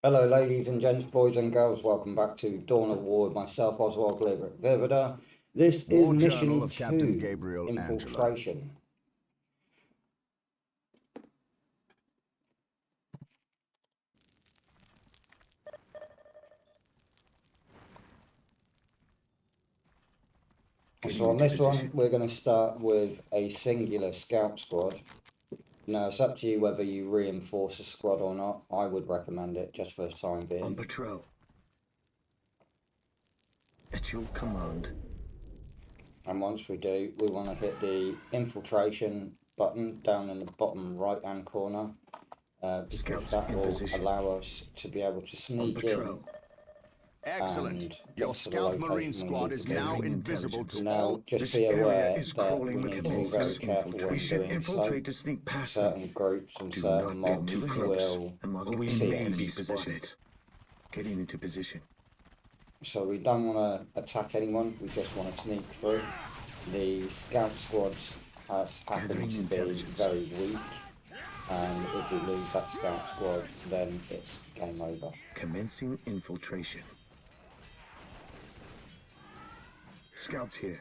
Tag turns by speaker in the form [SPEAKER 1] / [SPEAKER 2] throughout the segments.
[SPEAKER 1] Hello, ladies and gents, boys and girls. Welcome back to Dawn of War with myself, Oswald Vivida. This is
[SPEAKER 2] War Journal
[SPEAKER 1] mission
[SPEAKER 2] of Captain
[SPEAKER 1] 2,
[SPEAKER 2] Gabriel Angela.
[SPEAKER 1] Infiltration. So on this one, we're going to start with a singular scout squad. Now, it's up to you whether you reinforce a squad or not. I would recommend it just for the time being.
[SPEAKER 3] On patrol. At your command.
[SPEAKER 1] And once we do, we want to hit the infiltration button down in the bottom right hand corner. Because that will allow us to be able to sneak in.
[SPEAKER 2] Excellent. Your Scout Marine squad is now invisible to all.
[SPEAKER 1] Just be aware that we need to be very careful when doing so. Certain groups and certain mobs will see us.
[SPEAKER 3] Getting into position.
[SPEAKER 1] So we don't want to attack anyone, we just want to sneak through. The scout squads happen to be very weak, and if we lose that scout squad, then it's game over.
[SPEAKER 3] Commencing infiltration. Scouts here.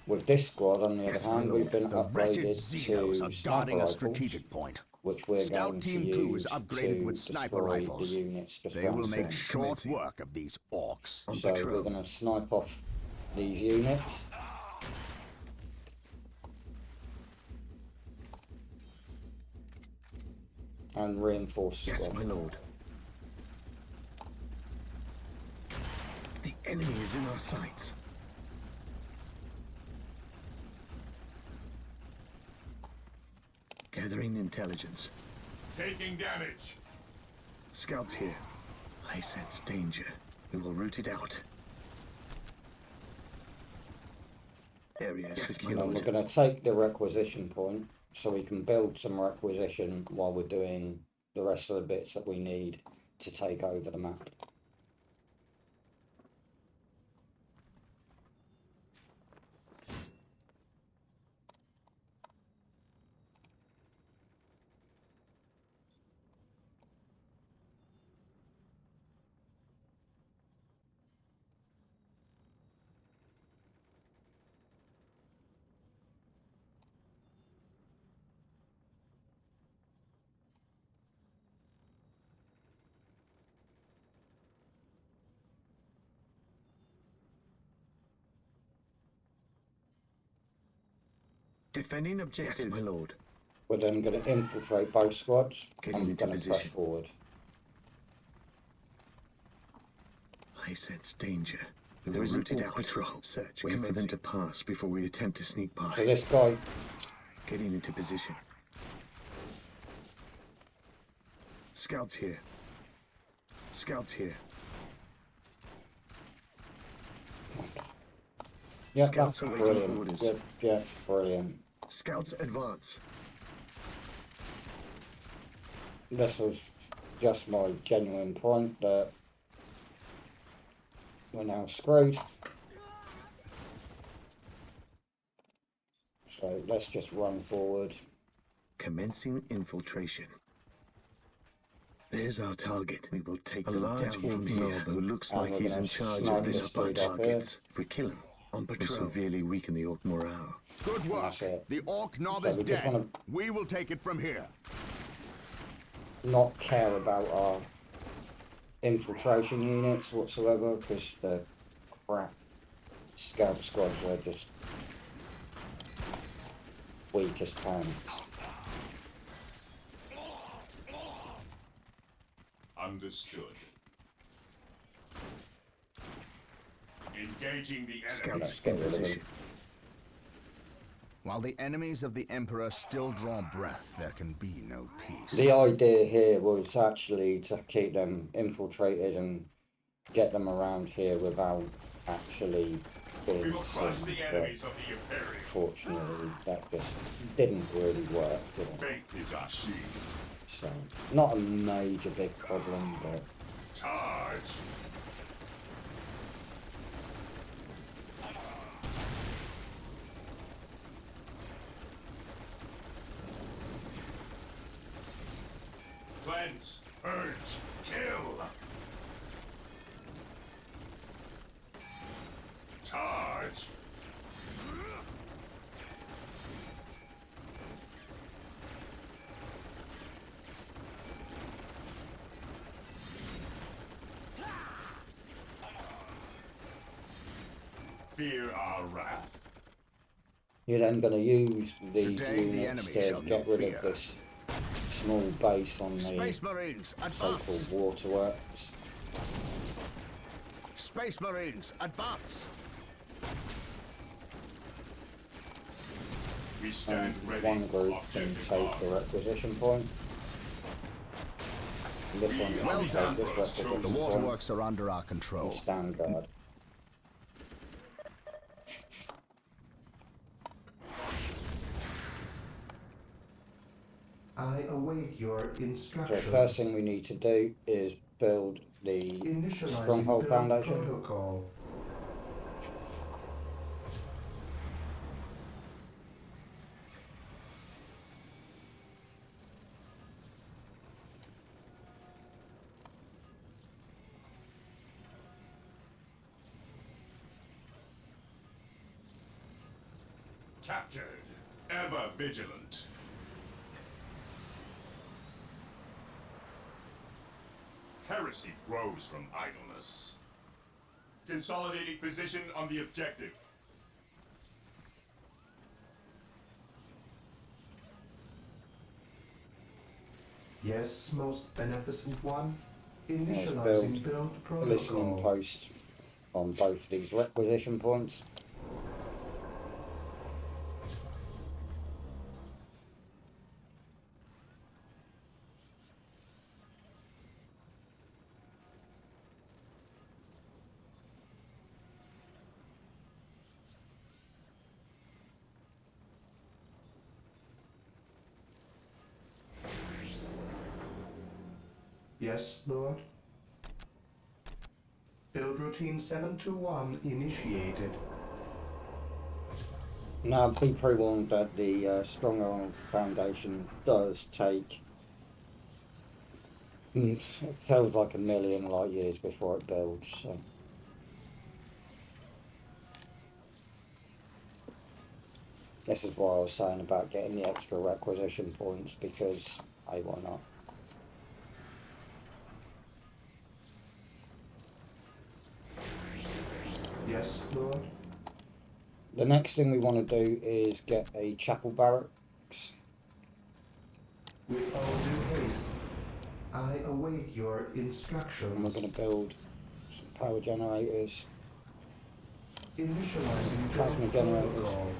[SPEAKER 1] With this squad, on the other hand, we've been upgraded to sniper rifles,
[SPEAKER 2] strategic point.
[SPEAKER 1] which we're
[SPEAKER 2] Scout
[SPEAKER 1] going
[SPEAKER 2] Team
[SPEAKER 1] to
[SPEAKER 2] 2
[SPEAKER 1] use
[SPEAKER 2] is upgraded
[SPEAKER 1] to
[SPEAKER 2] with sniper
[SPEAKER 1] destroy
[SPEAKER 2] rifles.
[SPEAKER 1] the units just
[SPEAKER 2] They
[SPEAKER 1] around
[SPEAKER 2] will
[SPEAKER 1] the
[SPEAKER 2] make
[SPEAKER 1] corner.
[SPEAKER 2] short work of these orcs.
[SPEAKER 1] So we're going to snipe off these units. And reinforce the squad.
[SPEAKER 3] Yes, my lord. The enemy is in our sights. Gathering intelligence.
[SPEAKER 4] Taking damage.
[SPEAKER 3] Scouts here. I sense danger. We will root it out. Area secured.
[SPEAKER 1] And we're going to take the requisition point so we can build some requisition while we're doing the rest of the bits that we need to take over the map.
[SPEAKER 3] Defending objective. Yes, my lord.
[SPEAKER 1] We're then going to infiltrate both squads
[SPEAKER 3] Getting
[SPEAKER 1] and
[SPEAKER 3] into
[SPEAKER 1] going to press
[SPEAKER 3] position.
[SPEAKER 1] forward.
[SPEAKER 3] I sense danger. We will root it out. Patrol. Search. Wait for them to pass before we attempt to sneak by.
[SPEAKER 1] So this guy...
[SPEAKER 3] Getting into position. Scouts here. Scouts here.
[SPEAKER 1] Yeah,
[SPEAKER 3] Scouts
[SPEAKER 1] that's
[SPEAKER 3] awaiting
[SPEAKER 1] brilliant.
[SPEAKER 3] orders.
[SPEAKER 1] Yeah, brilliant.
[SPEAKER 3] Scouts advance.
[SPEAKER 1] This was just my genuine point that we're now screwed. So let's just run forward.
[SPEAKER 3] Commencing infiltration. There's our target. We will take a large down from here who looks like he's in charge of this upper target. If we kill him, on patrol, we'll severely weaken the orc morale.
[SPEAKER 2] Good work. The orc knob is dead. We will take it from here.
[SPEAKER 1] Not care about our infiltration units whatsoever, because the crap scout squads are just weak as pants.
[SPEAKER 4] Understood. Engaging the enemy.
[SPEAKER 3] Scouts in position.
[SPEAKER 2] While the enemies of the Emperor still draw breath, there can be no peace.
[SPEAKER 1] The idea here was actually to keep them infiltrated and get them around here without actually being seen, but fortunately that just didn't really work, did it?
[SPEAKER 4] Faith is our shield.
[SPEAKER 1] So, not a major big problem, but...
[SPEAKER 4] Charge! Cleanse! Urge kill. Charge. Fear our wrath.
[SPEAKER 1] You're then going to use these
[SPEAKER 2] Today, the
[SPEAKER 1] units
[SPEAKER 2] enemy
[SPEAKER 1] to
[SPEAKER 2] shall
[SPEAKER 1] get
[SPEAKER 2] know
[SPEAKER 1] rid
[SPEAKER 2] fear.
[SPEAKER 1] of this small base on the
[SPEAKER 2] Space Marines,
[SPEAKER 1] so-called
[SPEAKER 2] advance!
[SPEAKER 1] waterworks.
[SPEAKER 2] Space Marines, advance!
[SPEAKER 4] We stand
[SPEAKER 1] And
[SPEAKER 4] ready.
[SPEAKER 1] one group can
[SPEAKER 4] Objective
[SPEAKER 1] take
[SPEAKER 4] armed.
[SPEAKER 1] the requisition point. And this one
[SPEAKER 2] Well
[SPEAKER 1] can
[SPEAKER 2] done.
[SPEAKER 1] take this requisition
[SPEAKER 2] The
[SPEAKER 1] point
[SPEAKER 2] waterworks are under our
[SPEAKER 1] and
[SPEAKER 2] control.
[SPEAKER 1] stand guard.
[SPEAKER 5] I await your
[SPEAKER 1] So the
[SPEAKER 5] instructions.
[SPEAKER 1] first thing we need to do is build the
[SPEAKER 5] Initializing
[SPEAKER 1] stronghold
[SPEAKER 5] build
[SPEAKER 1] foundation.
[SPEAKER 5] protocol.
[SPEAKER 4] Captured. Ever vigilant. Heresy grows from idleness. Consolidating position on the objective.
[SPEAKER 5] Yes, most beneficent one.
[SPEAKER 1] Let's
[SPEAKER 5] Initializing
[SPEAKER 1] build
[SPEAKER 5] build
[SPEAKER 1] a listening
[SPEAKER 5] protocol.
[SPEAKER 1] post on both these requisition points.
[SPEAKER 5] Yes, Lord. Build routine 721 initiated.
[SPEAKER 1] Now, be pre-warned that the stronghold foundation does take, it feels like a million light years before it builds. So. This is why I was saying about getting the extra requisition points, because, hey, why not?
[SPEAKER 5] Yes, Lord.
[SPEAKER 1] The next thing we want to do is get a chapel barracks.
[SPEAKER 5] With all due haste, I await your instructions.
[SPEAKER 1] And we're going to build some power generators,
[SPEAKER 5] Initializing
[SPEAKER 1] plasma
[SPEAKER 5] build
[SPEAKER 1] generators.
[SPEAKER 5] protocol.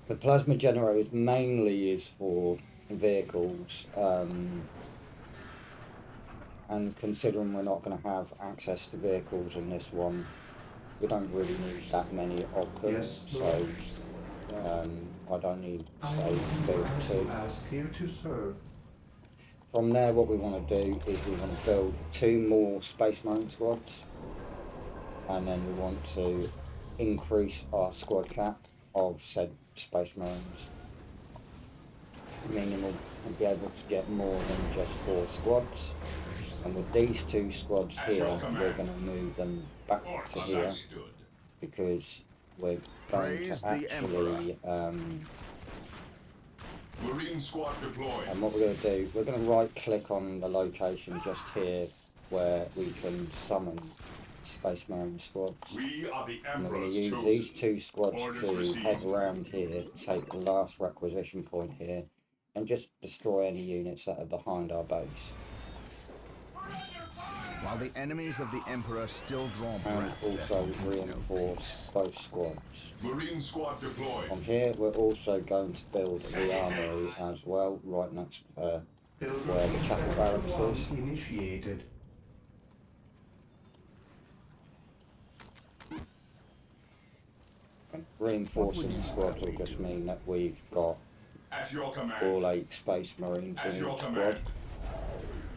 [SPEAKER 1] The plasma generators mainly is for vehicles, and considering we're not going to have access to vehicles in this one, we don't really need that many of them.
[SPEAKER 5] Yes,
[SPEAKER 1] So I don't need,
[SPEAKER 5] I
[SPEAKER 1] say,
[SPEAKER 5] will do
[SPEAKER 1] build
[SPEAKER 5] as
[SPEAKER 1] two.
[SPEAKER 5] you ask, here to serve.
[SPEAKER 1] From there, what we want to do is we want to build 2 more Space Marine squads, and then we want to increase our squad cap of said Space Marines, meaning we'll be able to get more than just 4 squads. And with these 2 squads here, we're going to move them back to
[SPEAKER 4] As
[SPEAKER 1] here,
[SPEAKER 4] I stood.
[SPEAKER 1] because we're going
[SPEAKER 2] Praise
[SPEAKER 1] to
[SPEAKER 2] the
[SPEAKER 1] actually,
[SPEAKER 4] Marine squad deployed.
[SPEAKER 1] and what we're going to do, we're going to right click on the location just here where we can summon Space Marine squads.
[SPEAKER 4] We are the
[SPEAKER 1] And we're going to
[SPEAKER 4] Emperor's
[SPEAKER 1] use
[SPEAKER 4] chosen.
[SPEAKER 1] these 2 squads
[SPEAKER 4] Orders
[SPEAKER 1] to
[SPEAKER 4] received.
[SPEAKER 1] head around here, take the last requisition point here, and just destroy any units that are behind our base.
[SPEAKER 2] While the enemies of the Emperor still draw
[SPEAKER 1] And
[SPEAKER 2] breath, there
[SPEAKER 1] also
[SPEAKER 2] will be no
[SPEAKER 1] reinforce
[SPEAKER 2] peace.
[SPEAKER 1] both squads.
[SPEAKER 4] Marine squad deployed.
[SPEAKER 1] On here, we're also going to build the armory as well, right next to
[SPEAKER 5] Build
[SPEAKER 1] where the
[SPEAKER 5] routine
[SPEAKER 1] chapel barracks
[SPEAKER 5] 721
[SPEAKER 1] is.
[SPEAKER 5] initiated.
[SPEAKER 1] And reinforcing the squads will just mean that we've got
[SPEAKER 4] At your command.
[SPEAKER 1] all 8 Space Marines
[SPEAKER 4] At
[SPEAKER 1] in
[SPEAKER 4] your
[SPEAKER 1] each
[SPEAKER 4] command.
[SPEAKER 1] squad.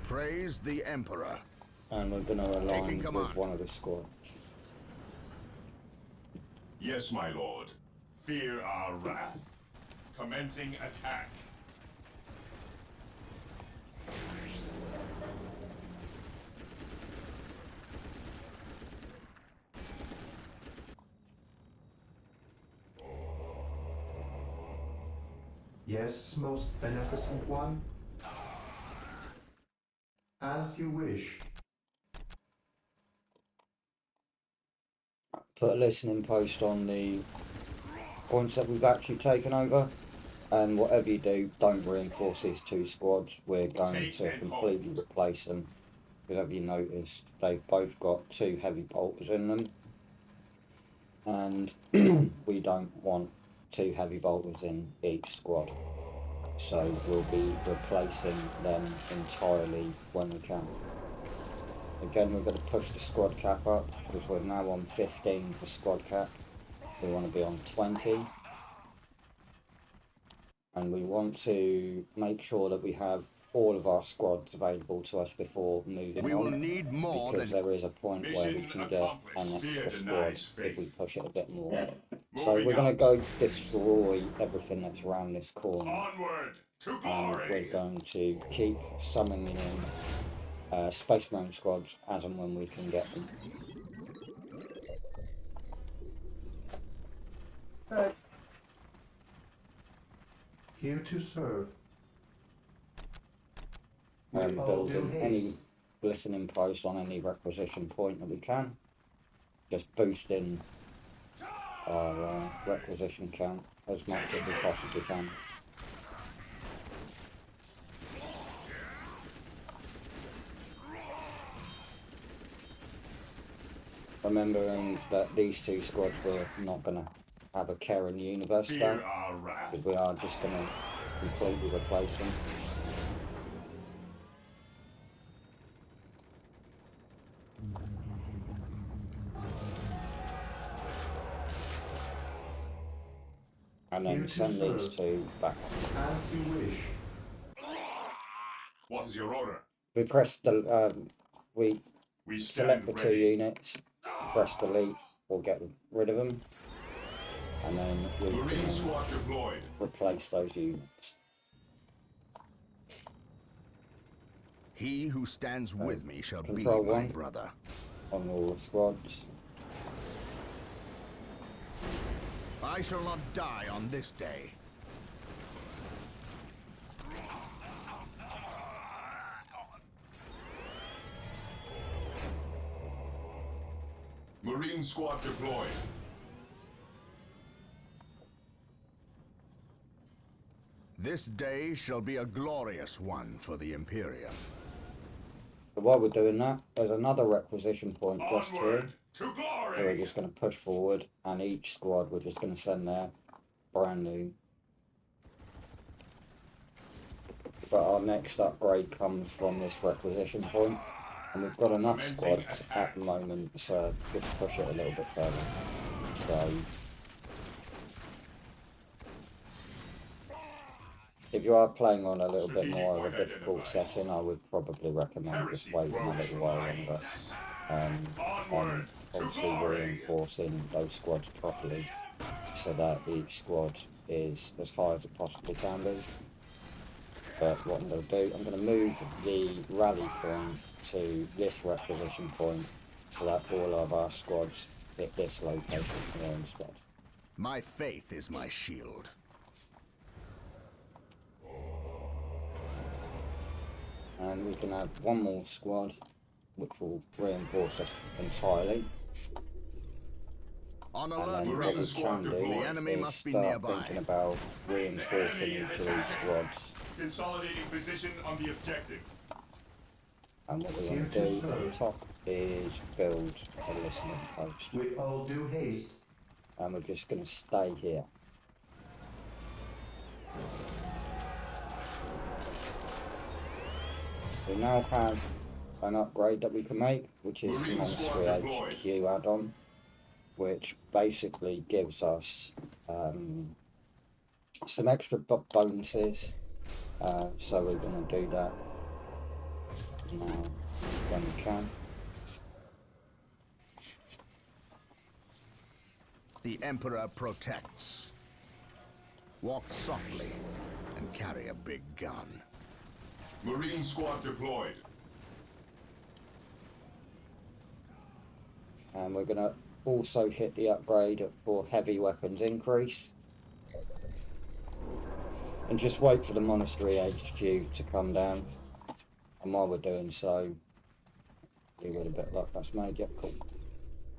[SPEAKER 2] Praise the Emperor.
[SPEAKER 1] And we're going to align with one of the squads.
[SPEAKER 4] Yes, my lord. Fear our wrath. Commencing attack.
[SPEAKER 5] Yes, most beneficent one? As you wish.
[SPEAKER 1] Put a listening post on the points that we've actually taken over. And whatever you do, don't reinforce these two squads. We're going to completely replace them. Because have you noticed, they've both got 2 heavy bolters in them. And we don't want 2 heavy bolters in each squad. So we'll be replacing them entirely when we can. Again, we're going to push the squad cap up because we're now on 15 for squad cap. We want to be on 20. And we want to make sure that we have all of our squads available to us before moving
[SPEAKER 2] We
[SPEAKER 1] on.
[SPEAKER 2] will need more
[SPEAKER 1] because
[SPEAKER 2] than...
[SPEAKER 1] there is a point where we can get an extra squad if we push it a bit more. So we're going to go destroy everything that's around this corner.
[SPEAKER 4] Onward to
[SPEAKER 1] And
[SPEAKER 4] glory.
[SPEAKER 1] we're going to keep summoning in Space Marine squads as and when we can get them.
[SPEAKER 5] Here to serve. With all due
[SPEAKER 1] Building
[SPEAKER 5] haste.
[SPEAKER 1] any glistening post on any requisition point that we can. Just boosting our requisition count as much as we possibly can. Remembering that these 2 squads were not going to have a care in the universe
[SPEAKER 4] Fear
[SPEAKER 1] stat,
[SPEAKER 4] our wrath.
[SPEAKER 1] because we are just going to completely replace them. And then send these 2 back.
[SPEAKER 5] As you wish.
[SPEAKER 4] What is your order?
[SPEAKER 1] We press the we
[SPEAKER 4] We
[SPEAKER 1] select
[SPEAKER 4] stand
[SPEAKER 1] the 2
[SPEAKER 4] ready.
[SPEAKER 1] units, press delete or get rid of them, and then we
[SPEAKER 4] Marine
[SPEAKER 1] can
[SPEAKER 4] squad deployed.
[SPEAKER 1] replace those units.
[SPEAKER 2] He who stands with me shall be
[SPEAKER 1] Control
[SPEAKER 2] my
[SPEAKER 1] 1
[SPEAKER 2] brother.
[SPEAKER 1] on all the squads.
[SPEAKER 2] I shall not die on this day.
[SPEAKER 4] Marine squad deployed.
[SPEAKER 2] This day shall be a glorious one for the Imperium.
[SPEAKER 1] But while we're doing that, there's another requisition point just here.
[SPEAKER 4] Onward to
[SPEAKER 1] So we're
[SPEAKER 4] glory.
[SPEAKER 1] just going to push forward, and each squad we're just going to send there brand new. But our next upgrade comes from this requisition point, and we've got enough squads at the moment, so just push it a little bit further. So if you are playing on a little bit more of a difficult setting, I would probably recommend just waiting a little while longer. And obviously reinforcing those squads properly so that each squad is as high as it possibly can be. But what I'm going to do, I'm going to move the rally point to this requisition point so that all of our squads hit this location here instead.
[SPEAKER 2] My faith is my shield.
[SPEAKER 1] And we can have one more squad which will reinforce us entirely.
[SPEAKER 2] On
[SPEAKER 1] And
[SPEAKER 2] alert,
[SPEAKER 1] then what we
[SPEAKER 2] brothers.
[SPEAKER 1] can do
[SPEAKER 2] The enemy
[SPEAKER 1] is
[SPEAKER 2] must be
[SPEAKER 1] start
[SPEAKER 2] nearby.
[SPEAKER 1] thinking about reinforcing each of these squads.
[SPEAKER 4] Consolidating position on the objective.
[SPEAKER 1] And what we want to do at the top is build a listening post.
[SPEAKER 5] With all due haste.
[SPEAKER 1] And we're just going to stay here. We now have an upgrade that we can make, which is the Monastery HQ add-on, which basically gives us some extra bonuses. So we're going to do that now. when we can.
[SPEAKER 2] The Emperor protects. Walk softly and carry a big gun.
[SPEAKER 4] Marine squad deployed.
[SPEAKER 1] And we're going to also hit the upgrade for heavy weapons increase. And just wait for the monastery HQ to come down. And while we're doing so, with a bit of luck, that's made. Yep, cool.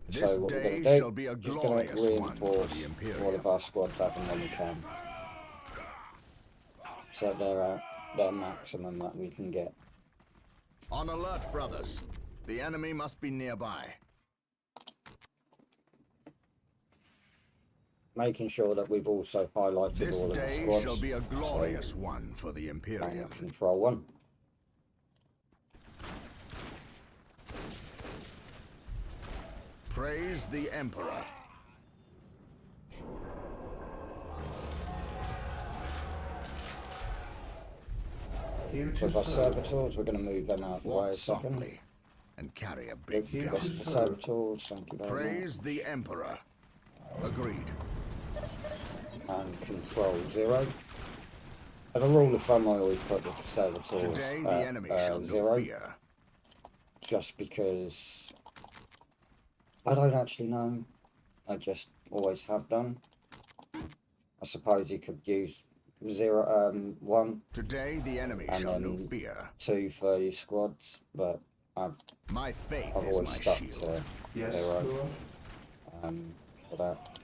[SPEAKER 2] This
[SPEAKER 1] So what we're going
[SPEAKER 2] day
[SPEAKER 1] to do,
[SPEAKER 2] shall be a
[SPEAKER 1] just going to
[SPEAKER 2] glorious one for
[SPEAKER 1] reinforce
[SPEAKER 2] the Imperium.
[SPEAKER 1] all of our squads as and when we can. So they're at their maximum that we can get.
[SPEAKER 2] On alert, brothers. The enemy must be nearby.
[SPEAKER 1] Making sure that we've also highlighted
[SPEAKER 2] This
[SPEAKER 1] all of the
[SPEAKER 2] day
[SPEAKER 1] squads.
[SPEAKER 2] shall be a glorious
[SPEAKER 1] So,
[SPEAKER 2] one for the Imperium.
[SPEAKER 1] Control 1.
[SPEAKER 2] Praise the Emperor.
[SPEAKER 5] Here to
[SPEAKER 1] With our
[SPEAKER 5] serve.
[SPEAKER 1] servitors, we're going to move them out the way
[SPEAKER 2] Walk
[SPEAKER 1] a second.
[SPEAKER 2] softly and carry a big
[SPEAKER 5] Here
[SPEAKER 2] gun.
[SPEAKER 5] to
[SPEAKER 1] Just the
[SPEAKER 5] serve.
[SPEAKER 1] servitors, thank you very
[SPEAKER 2] Praise
[SPEAKER 1] much.
[SPEAKER 2] the Emperor. Agreed.
[SPEAKER 1] And control 0. As a rule of thumb, I always put the servitors
[SPEAKER 2] Today the enemy shall
[SPEAKER 1] at
[SPEAKER 2] know
[SPEAKER 1] 0.
[SPEAKER 2] fear.
[SPEAKER 1] Just because I don't actually know. I just always have done. I suppose you could use 1
[SPEAKER 2] Today the enemy
[SPEAKER 1] and
[SPEAKER 2] shall know
[SPEAKER 1] then
[SPEAKER 2] fear.
[SPEAKER 1] 2 for your squads, but I've
[SPEAKER 2] My faith is
[SPEAKER 1] always
[SPEAKER 2] my
[SPEAKER 1] stuck
[SPEAKER 2] shield.
[SPEAKER 1] to
[SPEAKER 5] Yes,
[SPEAKER 1] 0
[SPEAKER 5] Lord.
[SPEAKER 1] for that.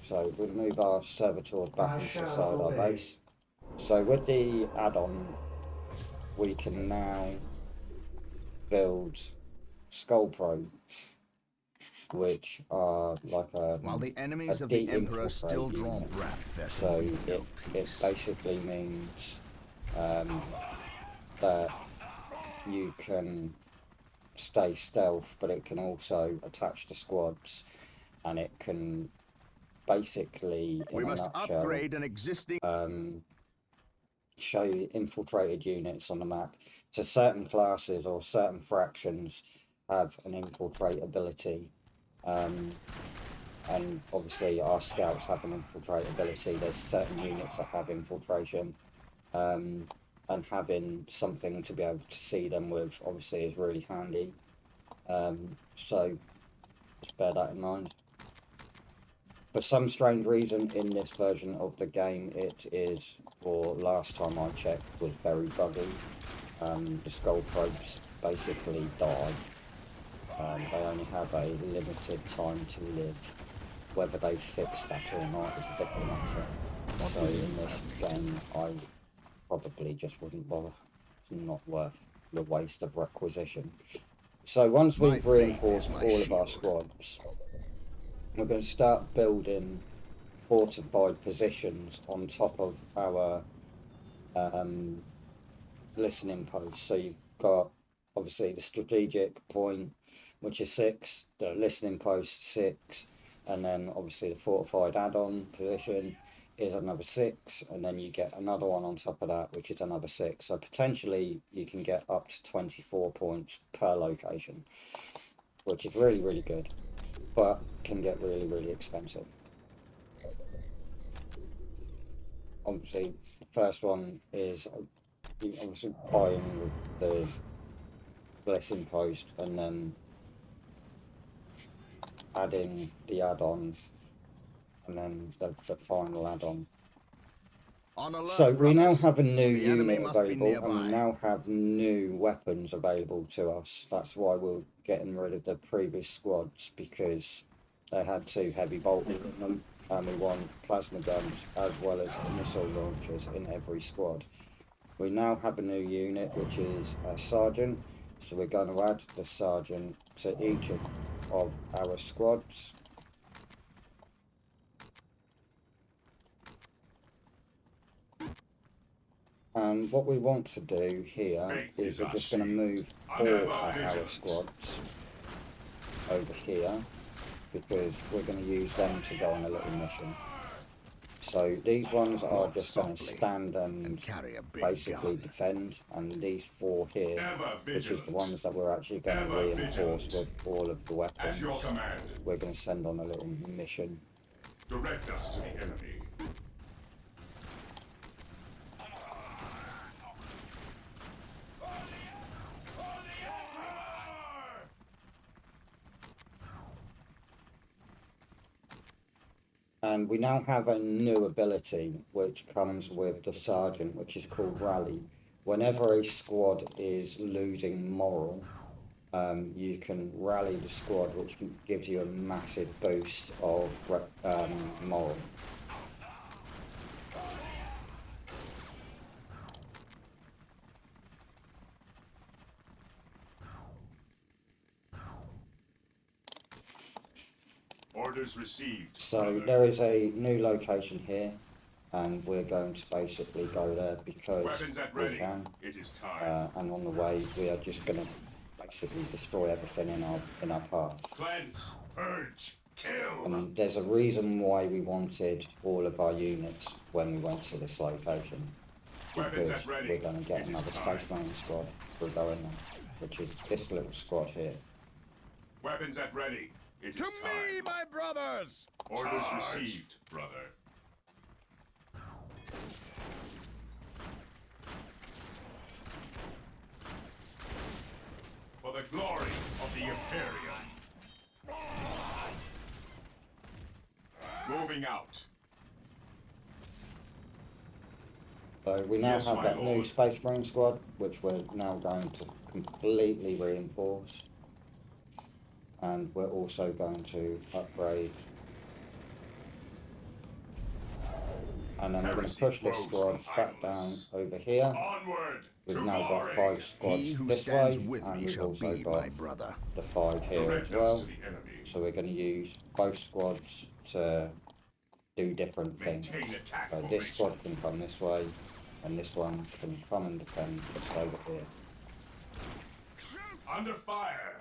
[SPEAKER 1] So we'll move our servitors back
[SPEAKER 5] I
[SPEAKER 1] inside
[SPEAKER 5] shall
[SPEAKER 1] our
[SPEAKER 5] obey.
[SPEAKER 1] base. So with the add-on, we can now build skull probes, which are like
[SPEAKER 2] While the
[SPEAKER 1] a
[SPEAKER 2] enemies of the Emperor still
[SPEAKER 1] de-infiltrate
[SPEAKER 2] draw
[SPEAKER 1] unit.
[SPEAKER 2] breath, there
[SPEAKER 1] So
[SPEAKER 2] can be no
[SPEAKER 1] it
[SPEAKER 2] peace.
[SPEAKER 1] basically means that you can stay stealth, but it can also attach to squads, and it can basically,
[SPEAKER 2] We
[SPEAKER 1] in a
[SPEAKER 2] must
[SPEAKER 1] nutshell,
[SPEAKER 2] upgrade an existing.
[SPEAKER 1] show you infiltrated units on the map. So certain classes or certain fractions have an infiltrate ability, and obviously our scouts have an infiltrate ability. There's certain units that have infiltration, and having something to be able to see them with obviously is really handy. So just bear that in mind. For some strange reason, in this version of the game, it is, or last time I checked, was very buggy. The skull probes basically die. They only have a limited time to live. Whether they fixed that or not is a different matter. So in this game, I probably just wouldn't bother. It's not worth the waste of requisition. So once
[SPEAKER 2] My
[SPEAKER 1] we've
[SPEAKER 2] faith
[SPEAKER 1] reinforced
[SPEAKER 2] is my
[SPEAKER 1] all of our
[SPEAKER 2] shield.
[SPEAKER 1] squads, we're going to start building fortified positions on top of our listening posts. So you've got obviously the strategic point, which is 6, the listening post 6, and then obviously the fortified add-on position is another 6, and then you get another one on top of that, which is another 6. So potentially you can get up to 24 points per location, which is really, really good, but can get really, really expensive. Obviously, the first one is obviously buying the blessing post and then adding the add-on and then the final add-on.
[SPEAKER 2] On alert,
[SPEAKER 1] So we now
[SPEAKER 2] brothers.
[SPEAKER 1] have a new
[SPEAKER 2] The enemy
[SPEAKER 1] unit
[SPEAKER 2] must be
[SPEAKER 1] available, and we
[SPEAKER 2] nearby.
[SPEAKER 1] now have new weapons available to us. That's why we're getting rid of the previous squads, because they had 2 heavy bolters in them, and we want plasma guns as well as missile launchers in every squad. We now have a new unit, which is a sergeant, so we're going to add the sergeant to each of our squads. And what we want to do here is we're just going to move all of our squads over here, because we're going to use them to go on a little mission. So these ones are
[SPEAKER 2] Walk
[SPEAKER 1] just going to
[SPEAKER 2] softly
[SPEAKER 1] stand
[SPEAKER 2] and
[SPEAKER 1] and
[SPEAKER 2] carry a big
[SPEAKER 1] basically
[SPEAKER 2] gun.
[SPEAKER 1] defend, and these four here,
[SPEAKER 4] Ever
[SPEAKER 1] which is the
[SPEAKER 4] vigilant.
[SPEAKER 1] ones that we're actually going to
[SPEAKER 4] Ever
[SPEAKER 1] reinforce
[SPEAKER 4] vigilant.
[SPEAKER 1] with all of the
[SPEAKER 4] At your
[SPEAKER 1] weapons,
[SPEAKER 4] command.
[SPEAKER 1] we're going to send on a little mission.
[SPEAKER 4] Direct us to the enemy.
[SPEAKER 1] And we now have a new ability which comes with the sergeant, which is called rally. Whenever a squad is losing moral, you can rally the squad, which gives you a massive boost of moral.
[SPEAKER 4] Orders received.
[SPEAKER 1] So
[SPEAKER 4] brother.
[SPEAKER 1] there is a new location here, and we're going to basically go there because
[SPEAKER 4] Weapons at
[SPEAKER 1] we
[SPEAKER 4] ready.
[SPEAKER 1] can.
[SPEAKER 4] It is time.
[SPEAKER 1] And on the way, we are just going to basically destroy everything in our path.
[SPEAKER 4] Cleanse, purge, kill.
[SPEAKER 1] And there's a reason why we wanted all of our units when we went to this location,
[SPEAKER 4] Weapons
[SPEAKER 1] because
[SPEAKER 4] at ready.
[SPEAKER 1] we're going to get
[SPEAKER 4] It is
[SPEAKER 1] another
[SPEAKER 4] time.
[SPEAKER 1] Space Marine squad for going there, which is this little squad here.
[SPEAKER 4] Weapons at ready. It is
[SPEAKER 2] To
[SPEAKER 4] time.
[SPEAKER 2] me, my brothers!
[SPEAKER 4] Orders received, brother. For the glory of the Imperium. Moving out.
[SPEAKER 1] So we now
[SPEAKER 4] Yes,
[SPEAKER 1] have
[SPEAKER 4] my
[SPEAKER 1] that new
[SPEAKER 4] lord.
[SPEAKER 1] Space Marine squad, which we're now going to completely reinforce. And we're also going to upgrade. And then we're going to
[SPEAKER 4] Heresy
[SPEAKER 1] push this
[SPEAKER 4] grows
[SPEAKER 1] squad
[SPEAKER 4] from
[SPEAKER 1] back down
[SPEAKER 4] idleness.
[SPEAKER 1] over here.
[SPEAKER 4] Onward
[SPEAKER 1] We've
[SPEAKER 4] to
[SPEAKER 1] now got
[SPEAKER 4] glory.
[SPEAKER 1] 5 squads
[SPEAKER 2] He who
[SPEAKER 1] this
[SPEAKER 2] stands
[SPEAKER 1] way,
[SPEAKER 2] with
[SPEAKER 1] and
[SPEAKER 2] me
[SPEAKER 1] we've
[SPEAKER 2] shall
[SPEAKER 1] also
[SPEAKER 2] be
[SPEAKER 1] got
[SPEAKER 2] my brother.
[SPEAKER 1] the 5 here
[SPEAKER 4] Direct
[SPEAKER 1] as
[SPEAKER 4] us
[SPEAKER 1] well.
[SPEAKER 4] to the enemy.
[SPEAKER 1] So we're going to use both squads to do different things.
[SPEAKER 4] Maintain attack
[SPEAKER 1] So this
[SPEAKER 4] formation.
[SPEAKER 1] squad can come this way, and this one can come and defend just over here.
[SPEAKER 4] Under fire.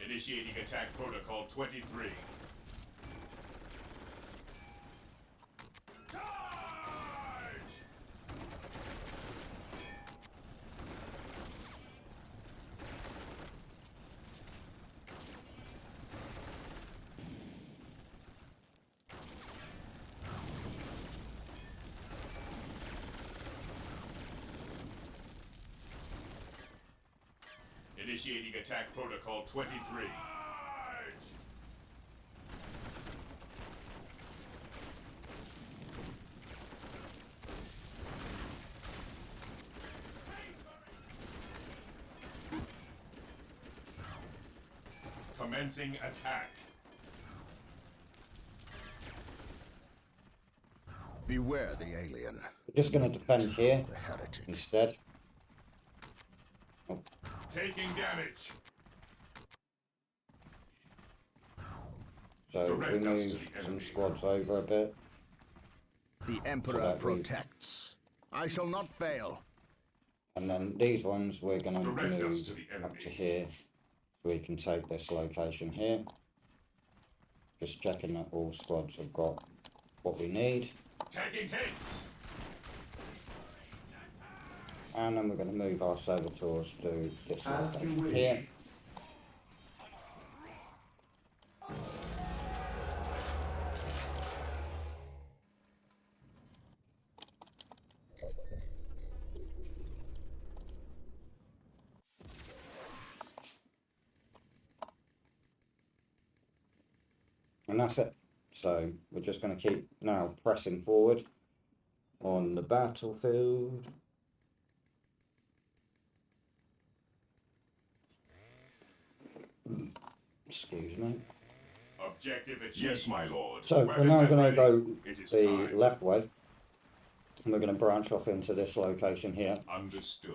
[SPEAKER 4] Initiating attack protocol 23. Charge! Initiating attack protocol 23. Commencing attack.
[SPEAKER 2] Beware the alien.
[SPEAKER 1] We're just going to defend here
[SPEAKER 2] The heretic.
[SPEAKER 1] instead.
[SPEAKER 4] Taking damage.
[SPEAKER 1] So we
[SPEAKER 4] Direct us to
[SPEAKER 1] move
[SPEAKER 4] the
[SPEAKER 1] some
[SPEAKER 4] enemy.
[SPEAKER 1] squads over a bit.
[SPEAKER 2] The Emperor
[SPEAKER 1] that we-
[SPEAKER 2] protects. I shall not fail.
[SPEAKER 1] And then these ones we're going to
[SPEAKER 4] Direct us
[SPEAKER 1] move
[SPEAKER 4] to the
[SPEAKER 1] up to
[SPEAKER 4] enemy.
[SPEAKER 1] here, so we can take this location here. Just checking that all squads have got what we need.
[SPEAKER 4] Taking hits.
[SPEAKER 1] And then we're going to move our servitors to this
[SPEAKER 5] As you
[SPEAKER 1] location
[SPEAKER 5] wish.
[SPEAKER 1] here. And that's it. So we're just going to keep now pressing forward on the battlefield. Excuse me.
[SPEAKER 4] Objective achieved. Yes, my lord.
[SPEAKER 1] So we're
[SPEAKER 4] Weapons
[SPEAKER 1] now
[SPEAKER 4] at
[SPEAKER 1] going to
[SPEAKER 4] ready.
[SPEAKER 1] go
[SPEAKER 4] It is
[SPEAKER 1] the
[SPEAKER 4] time.
[SPEAKER 1] left way. And we're going to branch off into this location here.
[SPEAKER 4] Understood.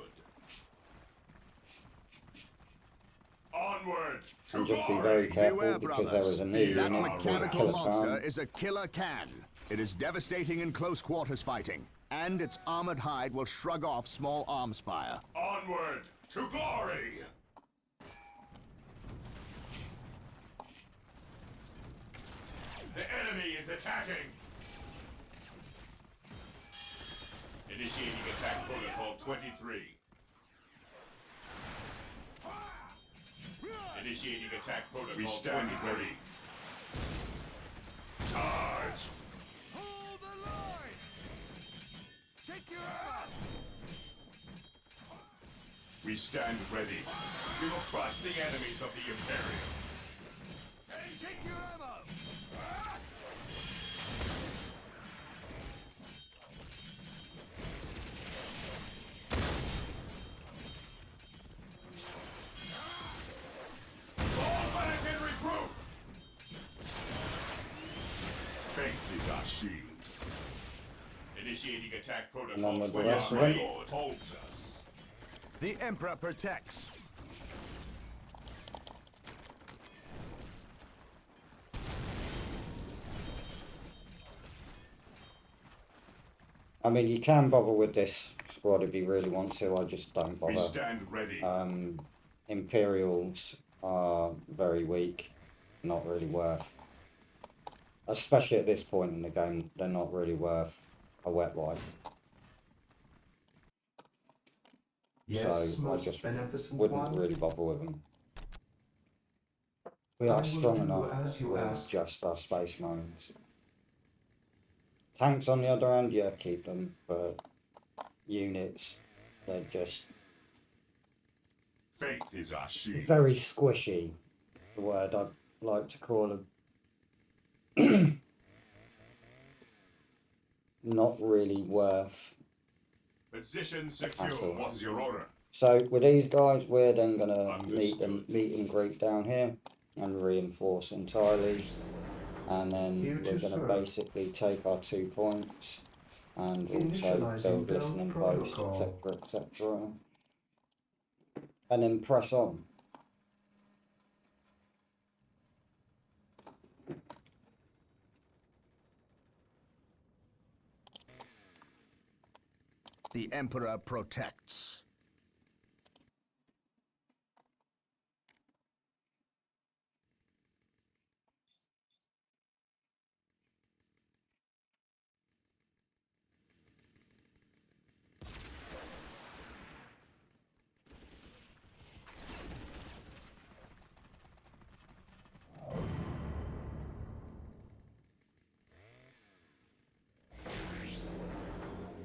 [SPEAKER 4] Onward to
[SPEAKER 1] And just be
[SPEAKER 4] glory.
[SPEAKER 1] very careful
[SPEAKER 2] Beware,
[SPEAKER 1] because
[SPEAKER 2] brothers.
[SPEAKER 1] there is a new
[SPEAKER 2] That
[SPEAKER 1] unit called the
[SPEAKER 2] mechanical
[SPEAKER 1] Killer
[SPEAKER 2] monster
[SPEAKER 1] Khan.
[SPEAKER 2] is a killer can. It is devastating in close quarters fighting, and its armored hide will shrug off small arms fire.
[SPEAKER 4] Onward to glory! The enemy is attacking! Initiating attack protocol 23. Initiating attack protocol 23. Charge!
[SPEAKER 2] Hold the line! Take your arm!
[SPEAKER 4] We stand ready. We will crush the enemies of the Imperium.
[SPEAKER 2] Take your ammo!
[SPEAKER 4] Fall back and regroup! Faith is our shield. Initiating attack protocol
[SPEAKER 1] with the
[SPEAKER 4] 23.
[SPEAKER 1] rest of them.
[SPEAKER 4] Lord holds us.
[SPEAKER 2] The Emperor protects.
[SPEAKER 1] I mean, you can bother with this squad if you really want to. I just don't
[SPEAKER 4] We
[SPEAKER 1] bother.
[SPEAKER 4] stand ready.
[SPEAKER 1] Imperials are very weak, not really worth. Especially at this point in the game, they're not really worth a wet wipe.
[SPEAKER 5] Yes,
[SPEAKER 1] So I
[SPEAKER 5] most
[SPEAKER 1] just
[SPEAKER 5] beneficent
[SPEAKER 1] wouldn't
[SPEAKER 5] one.
[SPEAKER 1] really bother with them. We
[SPEAKER 5] I
[SPEAKER 1] are
[SPEAKER 5] will
[SPEAKER 1] strong
[SPEAKER 5] do
[SPEAKER 1] enough
[SPEAKER 5] as you
[SPEAKER 1] with
[SPEAKER 5] ask.
[SPEAKER 1] just our space marines. Tanks on the other hand, yeah, keep them, but units, they're just
[SPEAKER 4] Faith is our shield.
[SPEAKER 1] very squishy, the word I'd like to call them. Not really worth.
[SPEAKER 4] Position secure.
[SPEAKER 1] Hassle.
[SPEAKER 4] What is your order?
[SPEAKER 1] So with these guys, we're then gonna meet
[SPEAKER 4] Understood.
[SPEAKER 1] and greet down here and reinforce entirely, and then
[SPEAKER 5] Here
[SPEAKER 1] we're
[SPEAKER 5] to
[SPEAKER 1] gonna
[SPEAKER 5] serve.
[SPEAKER 1] basically take our 2 points and also
[SPEAKER 5] Initializing
[SPEAKER 1] build
[SPEAKER 5] DOW
[SPEAKER 1] listening posts,
[SPEAKER 5] protocol.
[SPEAKER 1] etc., and then press on.
[SPEAKER 2] The Emperor protects.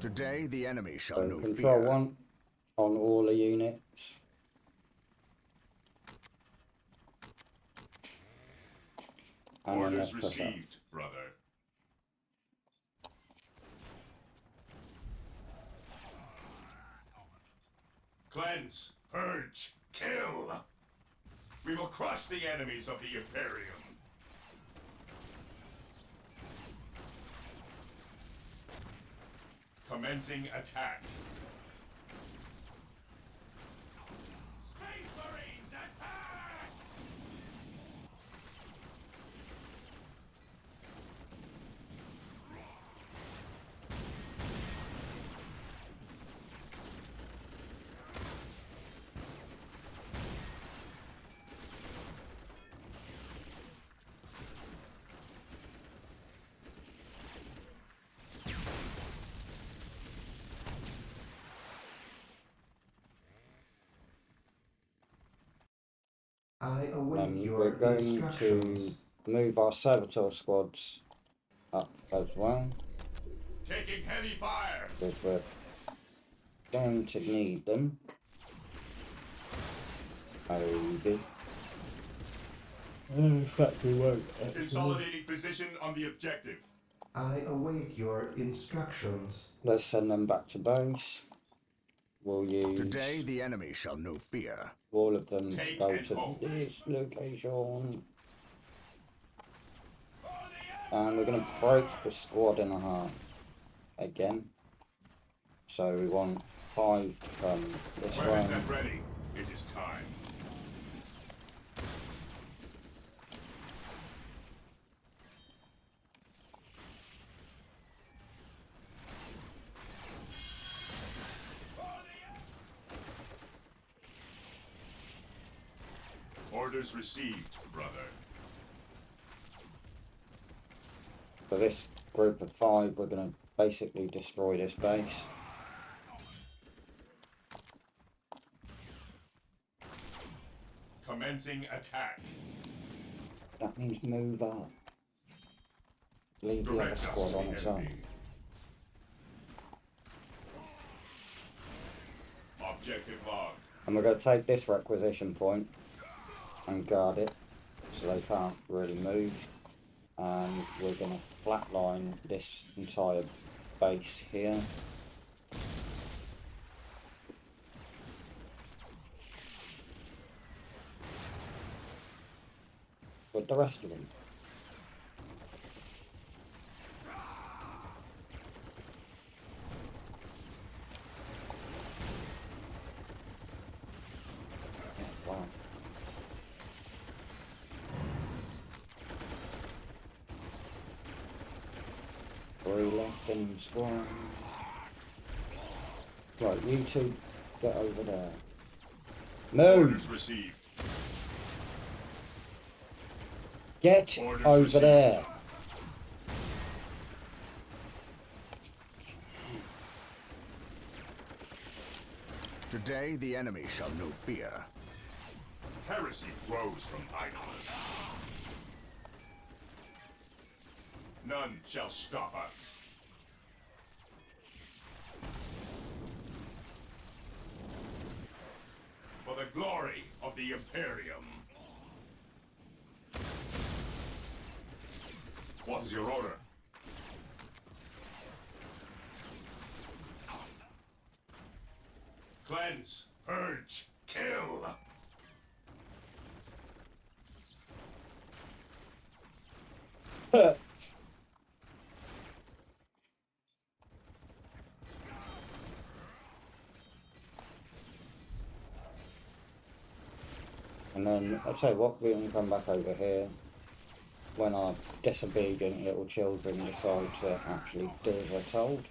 [SPEAKER 2] Today the enemy shall
[SPEAKER 1] So
[SPEAKER 2] know
[SPEAKER 1] control
[SPEAKER 2] fear.
[SPEAKER 1] 1 on all the units. And then let's
[SPEAKER 4] Orders
[SPEAKER 1] press up.
[SPEAKER 4] received, brother. Cleanse, purge, kill. We will crush the enemies of the Imperium. Commencing attack. Space Marines attack!
[SPEAKER 5] I await
[SPEAKER 1] We're
[SPEAKER 5] your
[SPEAKER 1] going
[SPEAKER 5] instructions.
[SPEAKER 1] to move our servitor squads up as well,
[SPEAKER 4] Taking heavy fire.
[SPEAKER 1] because we're going to need them. Maybe. In fact, we won't.
[SPEAKER 4] Consolidating position on the objective.
[SPEAKER 5] I await your instructions.
[SPEAKER 1] Let's send them back to base. We'll use
[SPEAKER 2] Today the enemy shall know fear.
[SPEAKER 1] all of them to
[SPEAKER 4] Take
[SPEAKER 1] go
[SPEAKER 4] and
[SPEAKER 1] to
[SPEAKER 4] hold.
[SPEAKER 1] this location. And we're going to break the squad in half again. So we want 5 to come this
[SPEAKER 4] Weapons
[SPEAKER 1] way.
[SPEAKER 4] at ready. It is time. Orders received, brother.
[SPEAKER 1] For this group of 5, we're going to basically destroy this base.
[SPEAKER 4] Commencing attack.
[SPEAKER 1] That means move up. Leave the other squad on its own.
[SPEAKER 4] Objective log.
[SPEAKER 1] And we're going to take this requisition point and guard it so they can't really move. And we're going to flatline this entire base here. With the rest of them. Wow. Three left in the squad. Right, you two get over there.
[SPEAKER 4] Orders
[SPEAKER 1] Move!
[SPEAKER 4] received.
[SPEAKER 1] Get
[SPEAKER 4] Orders
[SPEAKER 1] over
[SPEAKER 4] received.
[SPEAKER 1] there!
[SPEAKER 2] Today the enemy shall know fear.
[SPEAKER 4] Heresy grows from idleness. None shall stop us. For the glory of the Imperium. What is your order? Cleanse, purge, kill!
[SPEAKER 1] And then, I'll tell you what, we can come back over here when our disobedient little children decide to actually do as they're told.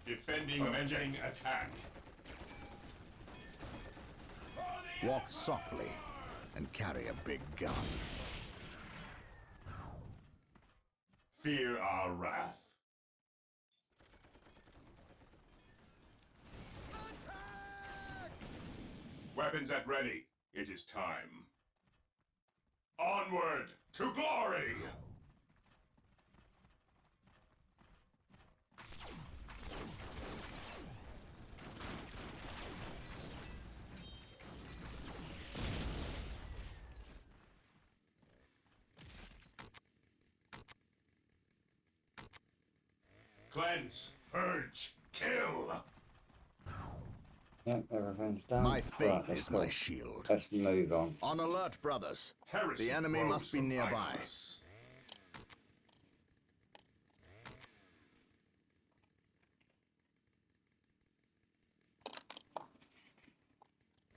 [SPEAKER 4] Defending commencing attack.
[SPEAKER 2] Walk softly and carry a big gun.
[SPEAKER 4] Fear our wrath. Weapons at ready. It is time. Onward to glory! Cleanse, purge, kill!
[SPEAKER 1] Yep, everything's done.
[SPEAKER 2] My faith
[SPEAKER 1] Right, let's
[SPEAKER 2] is
[SPEAKER 1] go.
[SPEAKER 2] my shield.
[SPEAKER 1] Let's move on.
[SPEAKER 2] On alert, brothers.
[SPEAKER 4] Heresy
[SPEAKER 2] The enemy
[SPEAKER 4] grows
[SPEAKER 2] must be
[SPEAKER 4] from
[SPEAKER 2] nearby.
[SPEAKER 4] idleness.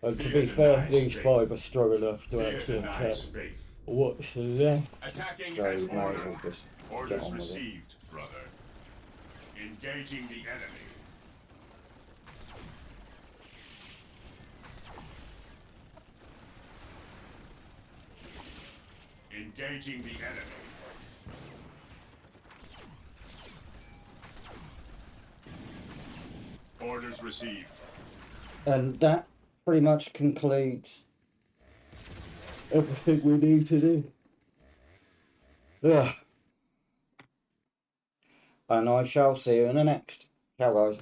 [SPEAKER 1] And to
[SPEAKER 4] Fear
[SPEAKER 1] be fair,
[SPEAKER 4] denies
[SPEAKER 1] these
[SPEAKER 4] faith.
[SPEAKER 1] 5 are strong enough to
[SPEAKER 4] Fear
[SPEAKER 1] actually attack
[SPEAKER 4] denies faith.
[SPEAKER 1] what's left.
[SPEAKER 4] Attacking
[SPEAKER 1] So
[SPEAKER 4] as
[SPEAKER 1] we may as
[SPEAKER 4] ordered.
[SPEAKER 1] well just get
[SPEAKER 4] Orders
[SPEAKER 1] on with it.
[SPEAKER 4] received, brother. Engaging the enemy. Engaging the enemy. Orders received.
[SPEAKER 1] And that pretty much concludes everything we need to do. Ugh. And I shall see you in the next. Ciao, guys.